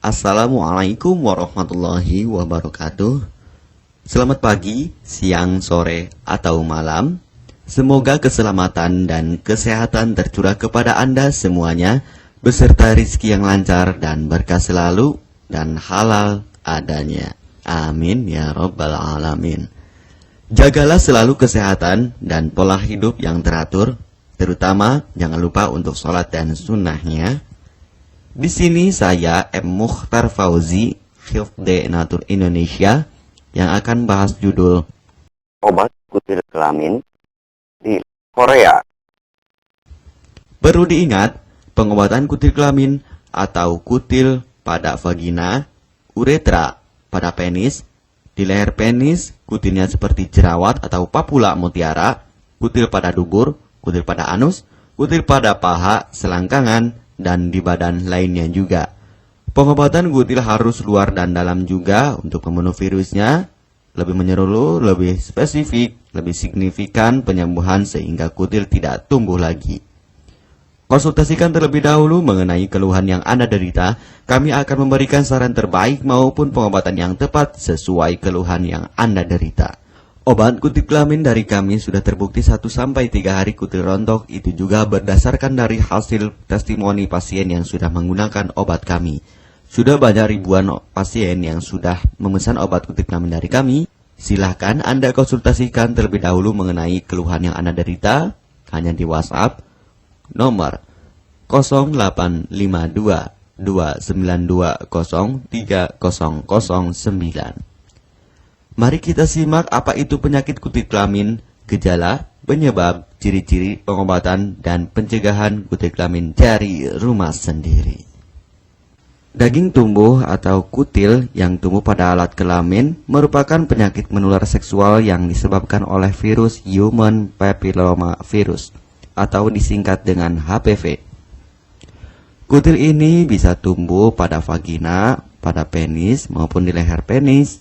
Assalamualaikum warahmatullahi wabarakatuh. Selamat pagi, siang, sore, atau malam. Semoga keselamatan dan kesehatan tercurah kepada Anda semuanya, beserta rizki yang lancar dan berkah selalu dan halal adanya. Amin ya rabbal alamin. Jagalah selalu kesehatan dan pola hidup yang teratur, terutama jangan lupa untuk sholat dan sunnahnya. Di sini saya M. Mukhtar Fauzi, Hifdz Natur Indonesia, yang akan bahas judul Obat Kutil Kelamin di Korea. Perlu diingat, pengobatan kutil kelamin atau kutil pada vagina, uretra pada penis, di leher penis, kutilnya seperti jerawat atau papula mutiara, kutil pada dubur, kutil pada anus, kutil pada paha, selangkangan, dan di badan lainnya juga. Pengobatan kutil harus luar dan dalam juga untuk membunuh virusnya, lebih menyeluruh, lebih spesifik, lebih signifikan penyembuhan sehingga kutil tidak tumbuh lagi. Konsultasikan terlebih dahulu mengenai keluhan yang Anda derita, kami akan memberikan saran terbaik maupun pengobatan yang tepat sesuai keluhan yang Anda derita. Obat kutil kelamin dari kami sudah terbukti 1-3 hari kutil rontok, itu juga berdasarkan dari hasil testimoni pasien yang sudah menggunakan obat kami. Sudah banyak ribuan pasien yang sudah memesan obat kutil kelamin dari kami. Silahkan Anda konsultasikan terlebih dahulu mengenai keluhan yang Anda derita hanya di WhatsApp nomor 0852 292 03009. Mari kita simak apa itu penyakit kutil kelamin, gejala, penyebab, ciri-ciri, pengobatan, dan pencegahan kutil kelamin dari rumah sendiri. Daging tumbuh atau kutil yang tumbuh pada alat kelamin merupakan penyakit menular seksual yang disebabkan oleh virus Human Papilloma Virus atau disingkat dengan HPV. Kutil ini bisa tumbuh pada vagina, pada penis maupun di leher penis,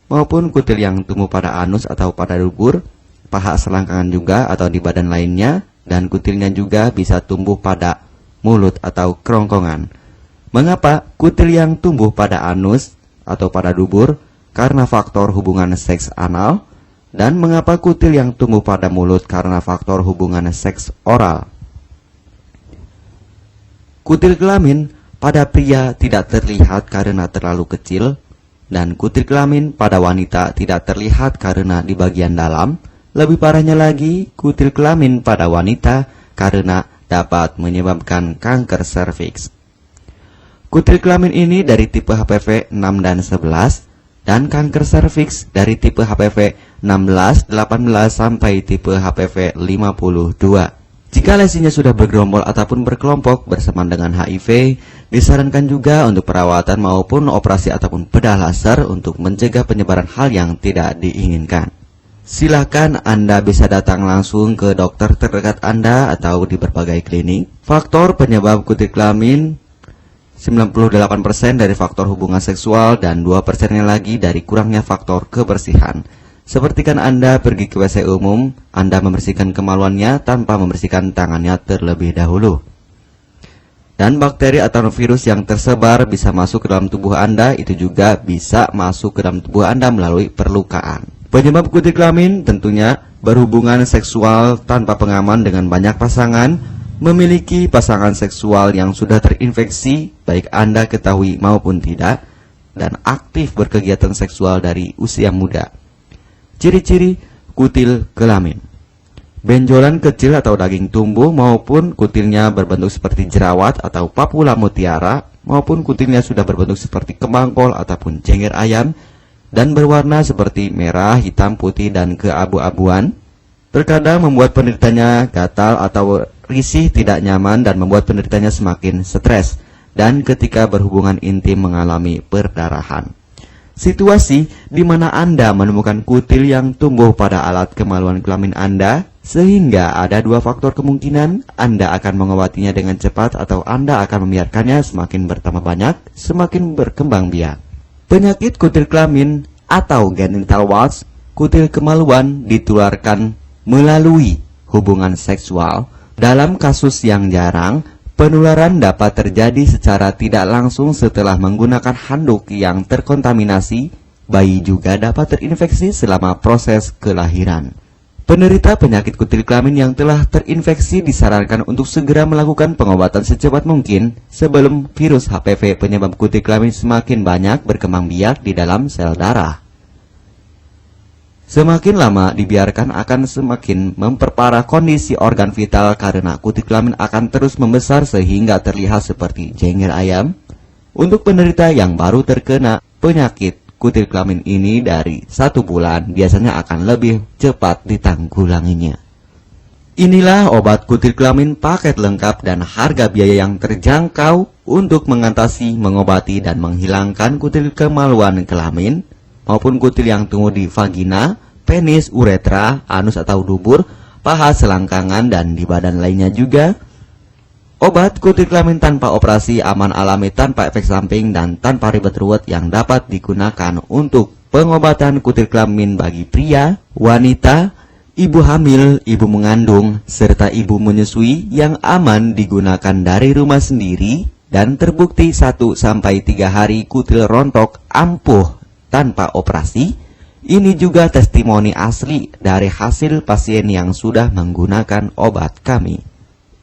maupun kutil yang tumbuh pada anus atau pada dubur, paha selangkangan juga atau di badan lainnya, dan kutilnya juga bisa tumbuh pada mulut atau kerongkongan. Mengapa kutil yang tumbuh pada anus atau pada dubur? Karena faktor hubungan seks anal. Dan mengapa kutil yang tumbuh pada mulut? Karena faktor hubungan seks oral. Kutil kelamin pada pria tidak terlihat karena terlalu kecil, dan kutil kelamin pada wanita tidak terlihat karena di bagian dalam. Lebih parahnya lagi, kutil kelamin pada wanita karena dapat menyebabkan kanker serviks. Kutil kelamin ini dari tipe HPV 6 dan 11, dan kanker serviks dari tipe HPV 16, 18 sampai tipe HPV 52. Jika lesinya sudah bergerombol ataupun berkelompok bersamaan dengan HIV, disarankan juga untuk perawatan maupun operasi ataupun bedah laser untuk mencegah penyebaran hal yang tidak diinginkan. Silakan Anda bisa datang langsung ke dokter terdekat Anda atau di berbagai klinik. Faktor penyebab kutil kelamin 98% dari faktor hubungan seksual dan 2%-nya lagi dari kurangnya faktor kebersihan. Sepertikan Anda pergi ke WC umum, Anda membersihkan kemaluannya tanpa membersihkan tangannya terlebih dahulu. Dan bakteri atau virus yang tersebar bisa masuk ke dalam tubuh Anda, itu juga bisa masuk ke dalam tubuh Anda melalui perlukaan. Penyebab kutil kelamin tentunya berhubungan seksual tanpa pengaman dengan banyak pasangan, memiliki pasangan seksual yang sudah terinfeksi, baik Anda ketahui maupun tidak, dan aktif berkegiatan seksual dari usia muda. Ciri-ciri kutil kelamin: benjolan kecil atau daging tumbuh maupun kutilnya berbentuk seperti jerawat atau papula mutiara, maupun kutilnya sudah berbentuk seperti kembang kol ataupun cengkeh ayam, dan berwarna seperti merah, hitam, putih, dan keabu-abuan. Terkadang membuat penderitanya gatal atau risih, tidak nyaman, dan membuat penderitanya semakin stres, dan ketika berhubungan intim mengalami perdarahan. Situasi di mana Anda menemukan kutil yang tumbuh pada alat kemaluan kelamin Anda, sehingga ada 2 faktor kemungkinan: Anda akan mengobatinya dengan cepat atau Anda akan membiarkannya semakin bertambah banyak, semakin berkembang biak. Penyakit kutil kelamin atau genital warts, kutil kemaluan, ditularkan melalui hubungan seksual. Dalam kasus yang jarang, Penularan dapat terjadi secara tidak langsung setelah menggunakan handuk yang terkontaminasi. Bayi juga dapat terinfeksi selama proses kelahiran. Penderita penyakit kutil kelamin yang telah terinfeksi disarankan untuk segera melakukan pengobatan secepat mungkin sebelum virus HPV penyebab kutil kelamin semakin banyak berkembang biak di dalam sel darah. Semakin lama dibiarkan akan semakin memperparah kondisi organ vital karena kutil kelamin akan terus membesar sehingga terlihat seperti jengger ayam. Untuk penderita yang baru terkena penyakit kutil kelamin ini dari 1 bulan biasanya akan lebih cepat ditanggulanginya. Inilah obat kutil kelamin paket lengkap dan harga biaya yang terjangkau untuk mengatasi, mengobati, dan menghilangkan kutil kemaluan kelamin maupun kutil yang tumbuh di vagina, penis, uretra, anus atau dubur, paha, selangkangan, dan di badan lainnya juga. Obat kutil kelamin tanpa operasi, aman alami, tanpa efek samping, dan tanpa ribet ruwet yang dapat digunakan untuk pengobatan kutil kelamin bagi pria, wanita, ibu hamil, ibu mengandung, serta ibu menyusui yang aman digunakan dari rumah sendiri dan terbukti 1-3 hari kutil rontok ampuh tanpa operasi. Ini juga testimoni asli dari hasil pasien yang sudah menggunakan obat kami.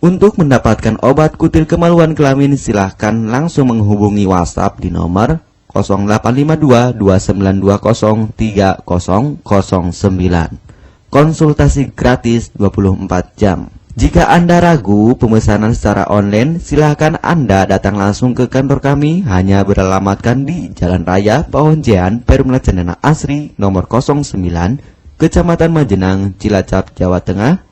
Untuk mendapatkan obat kutil kemaluan kelamin silahkan langsung menghubungi WhatsApp di nomor 0852 2920 3009. Konsultasi gratis 24 jam. Jika Anda ragu pemesanan secara online, silahkan Anda datang langsung ke kantor kami, hanya beralamatkan di Jalan Raya Pahonjean, Perumna Cendana Asri, nomor 09, Kecamatan Majenang, Cilacap, Jawa Tengah,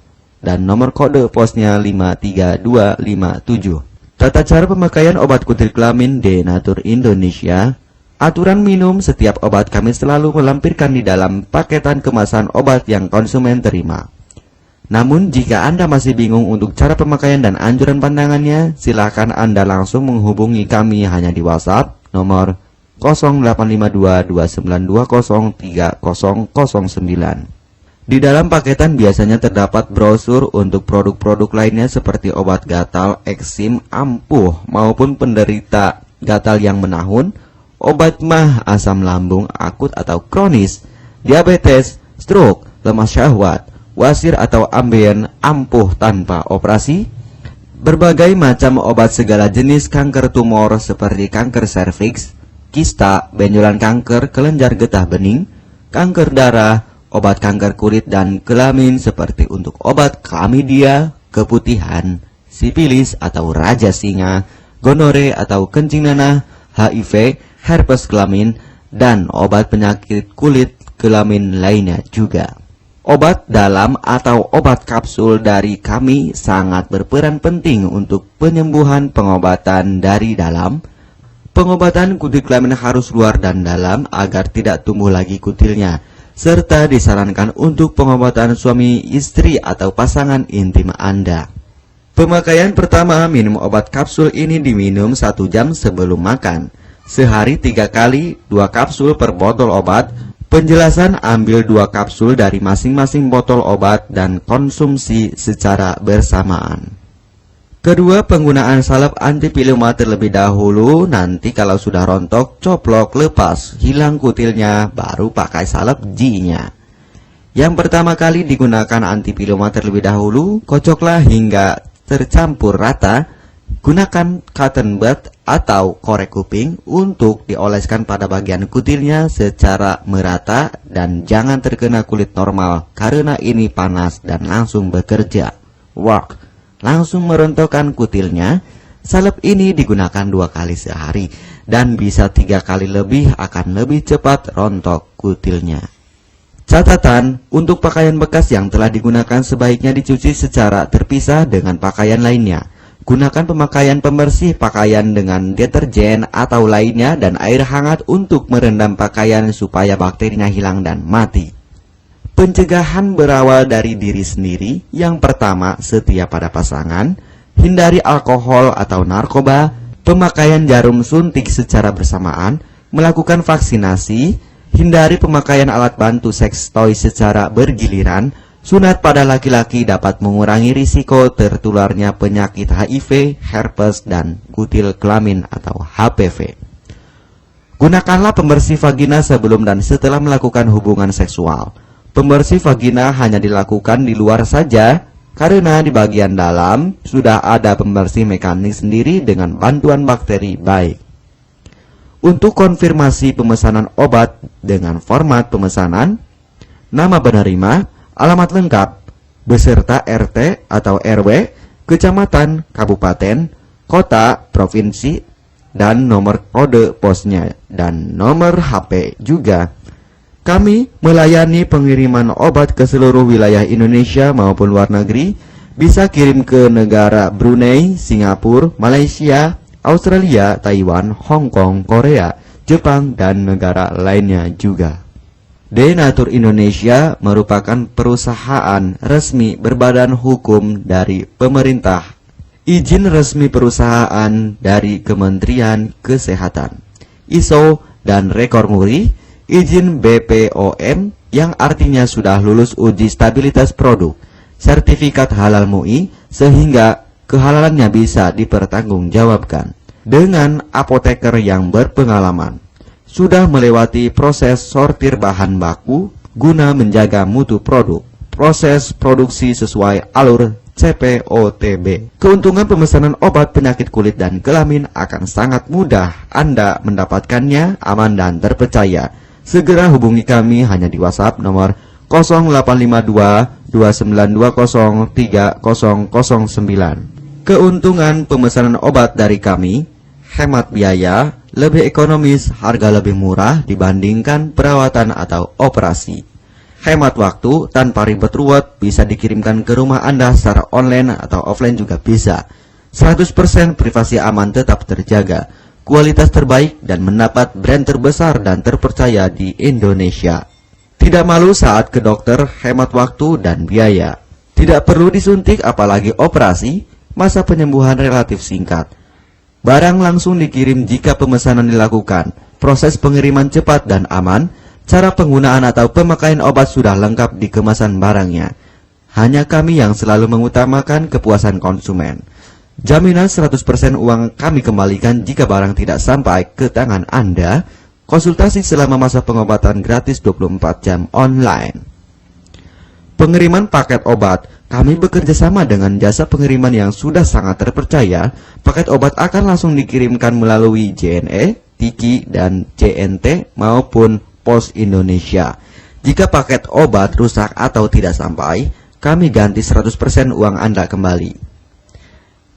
dan nomor kode posnya 53257. Tata cara pemakaian obat kutil kelamin Denatur Indonesia. Aturan minum setiap obat kami selalu melampirkan di dalam paketan kemasan obat yang konsumen terima. Namun jika Anda masih bingung untuk cara pemakaian dan anjuran pandangannya, silakan Anda langsung menghubungi kami hanya di WhatsApp nomor 0852 2920 3009. Di dalam paketan biasanya terdapat brosur untuk produk-produk lainnya seperti obat gatal, eksim, ampuh maupun penderita gatal yang menahun, obat mah, asam lambung akut atau kronis, diabetes, stroke, lemah syahwat, wasir atau ambien ampuh tanpa operasi, berbagai macam obat segala jenis kanker tumor seperti kanker serviks, kista, benjolan kanker, kelenjar getah bening, kanker darah, obat kanker kulit dan kelamin seperti untuk obat klamidia, keputihan, sifilis atau raja singa, gonore atau kencing nanah, HIV, herpes kelamin, dan obat penyakit kulit kelamin lainnya juga. Obat dalam atau obat kapsul dari kami sangat berperan penting untuk penyembuhan pengobatan dari dalam. Pengobatan kutil kelamin harus luar dan dalam agar tidak tumbuh lagi kutilnya, serta disarankan untuk pengobatan suami, istri, atau pasangan intim Anda. Pemakaian pertama, minum obat kapsul ini diminum 1 jam sebelum makan. Sehari 3 kali, 2 kapsul per botol obat. Penjelasan, ambil 2 kapsul dari masing-masing botol obat dan konsumsi secara bersamaan. Kedua, penggunaan salep antipiluma terlebih dahulu. Nanti kalau sudah rontok, coplok, lepas, hilang kutilnya, baru pakai salep G-nya. Yang pertama kali digunakan antipiluma terlebih dahulu, kocoklah hingga tercampur rata. Gunakan cotton bud atau korek kuping untuk dioleskan pada bagian kutilnya secara merata dan jangan terkena kulit normal karena ini panas dan langsung bekerja. Work, langsung merontokkan kutilnya. Salep ini digunakan 2 kali sehari dan bisa 3 kali lebih akan lebih cepat rontok kutilnya. Catatan, untuk pakaian bekas yang telah digunakan sebaiknya dicuci secara terpisah dengan pakaian lainnya. Gunakan pemakaian pembersih pakaian dengan deterjen atau lainnya dan air hangat untuk merendam pakaian supaya bakterinya hilang dan mati. Pencegahan berawal dari diri sendiri. Yang pertama, setia pada pasangan, hindari alkohol atau narkoba, pemakaian jarum suntik secara bersamaan, melakukan vaksinasi, hindari pemakaian alat bantu seks toy secara bergiliran, Sunat pada laki-laki dapat mengurangi risiko tertularnya penyakit HIV, herpes, dan kutil kelamin atau HPV. Gunakanlah pembersih vagina sebelum dan setelah melakukan hubungan seksual. Pembersih vagina hanya dilakukan di luar saja, karena di bagian dalam sudah ada pembersih mekanik sendiri dengan bantuan bakteri baik. Untuk konfirmasi pemesanan obat dengan format pemesanan, nama penerima, alamat lengkap, beserta RT atau RW, kecamatan, kabupaten, kota, provinsi, dan nomor kode posnya, dan nomor HP juga. Kami melayani pengiriman obat ke seluruh wilayah Indonesia maupun luar negeri, bisa kirim ke negara Brunei, Singapura, Malaysia, Australia, Taiwan, Hong Kong, Korea, Jepang, dan negara lainnya juga. Denatur Indonesia merupakan perusahaan resmi berbadan hukum dari pemerintah. Izin resmi perusahaan dari Kementerian Kesehatan, ISO dan rekor muri, izin BPOM yang artinya sudah lulus uji stabilitas produk, sertifikat halal MUI sehingga kehalalannya bisa dipertanggungjawabkan. Dengan apoteker yang berpengalaman, sudah melewati proses sortir bahan baku guna menjaga mutu produk, proses produksi sesuai alur CPOTB. Keuntungan pemesanan obat penyakit kulit dan kelamin akan sangat mudah Anda mendapatkannya, aman dan terpercaya. Segera hubungi kami hanya di WhatsApp nomor 0852 2920 3009. Keuntungan pemesanan obat dari kami: hemat biaya, lebih ekonomis, harga lebih murah dibandingkan perawatan atau operasi. Hemat waktu, tanpa ribet ruwet, bisa dikirimkan ke rumah Anda secara online atau offline juga bisa. 100% privasi aman tetap terjaga, kualitas terbaik, dan mendapat brand terbesar dan terpercaya di Indonesia. Tidak malu saat ke dokter, hemat waktu dan biaya. Tidak perlu disuntik apalagi operasi, masa penyembuhan relatif singkat. Barang langsung dikirim jika pemesanan dilakukan. Proses pengiriman cepat dan aman. Cara penggunaan atau pemakaian obat sudah lengkap di kemasan barangnya. Hanya kami yang selalu mengutamakan kepuasan konsumen. Jaminan 100% uang kami kembalikan jika barang tidak sampai ke tangan Anda. Konsultasi selama masa pengobatan gratis 24 jam online. Pengiriman paket obat. Kami bekerja sama dengan jasa pengiriman yang sudah sangat terpercaya. Paket obat akan langsung dikirimkan melalui JNE, Tiki, dan JNT maupun Pos Indonesia. Jika paket obat rusak atau tidak sampai, kami ganti 100% uang Anda kembali.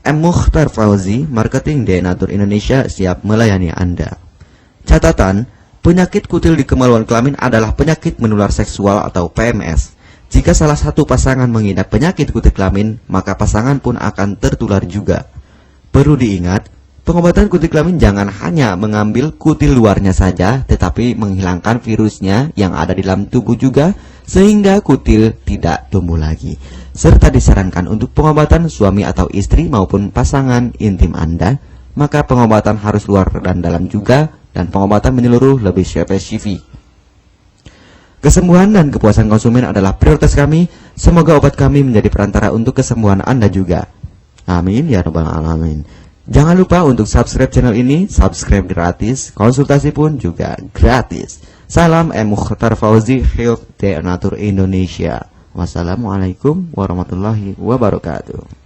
M. Mukhtar Fauzi, Marketing Denatur Indonesia, siap melayani Anda. Catatan, penyakit kutil di kemaluan kelamin adalah penyakit menular seksual atau PMS. Jika salah satu pasangan mengidap penyakit kutil kelamin, maka pasangan pun akan tertular juga. Perlu diingat, pengobatan kutil kelamin jangan hanya mengambil kutil luarnya saja, tetapi menghilangkan virusnya yang ada di dalam tubuh juga, sehingga kutil tidak tumbuh lagi. Serta disarankan untuk pengobatan suami atau istri maupun pasangan intim Anda, maka pengobatan harus luar dan dalam juga, dan pengobatan menyeluruh lebih spesifik. Kesembuhan dan kepuasan konsumen adalah prioritas kami. Semoga obat kami menjadi perantara untuk kesembuhan Anda juga. Amin ya rabbal alamin. Jangan lupa untuk subscribe channel ini. Subscribe gratis, konsultasi pun juga gratis. Salam M. Mukhtar Fauzi, Health Denatur Indonesia. Wassalamualaikum warahmatullahi wabarakatuh.